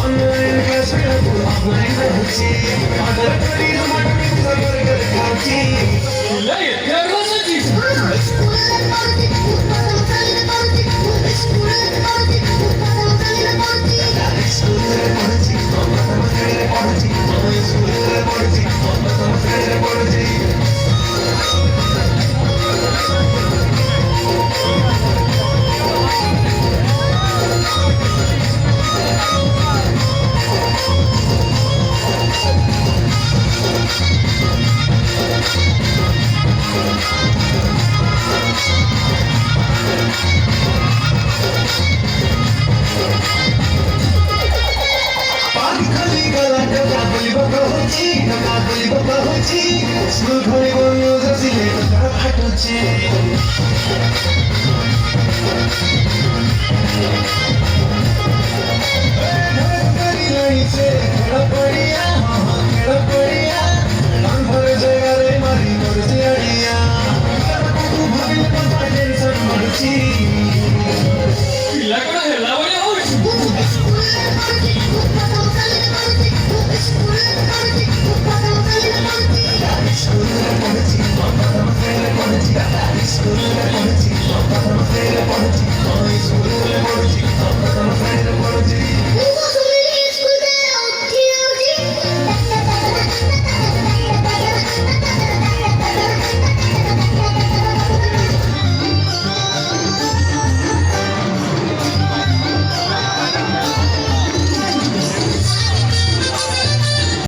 Online class offline रहुची अगर करी मन बर्गर खाऊची लय गरजेची स्कूलରେ ପଢୁଛି ତମ ତମ ଖେଳରେ ପଢୁଛି ତମ ସ୍କୁଲରେ ପଢୁଛି ତମ ତମ ଖେଳରେ ପଢୁଛି पानी खाली गला ढका बोली बका होची स्कूल घरी बोलू जसिले तर फाटुची करी लईसे खेळ पडिया मन भर जगारे मारी करची अडिया तू भाबिले पण टेन्शन मडची पिलाकडे हेला वळ्या होईस स्कूलरे पढुची तम तम खेଳରେ पढुची स्कूलरे पढुची तम तम खेଳରେ पढुची तम स्कूलरे पढुची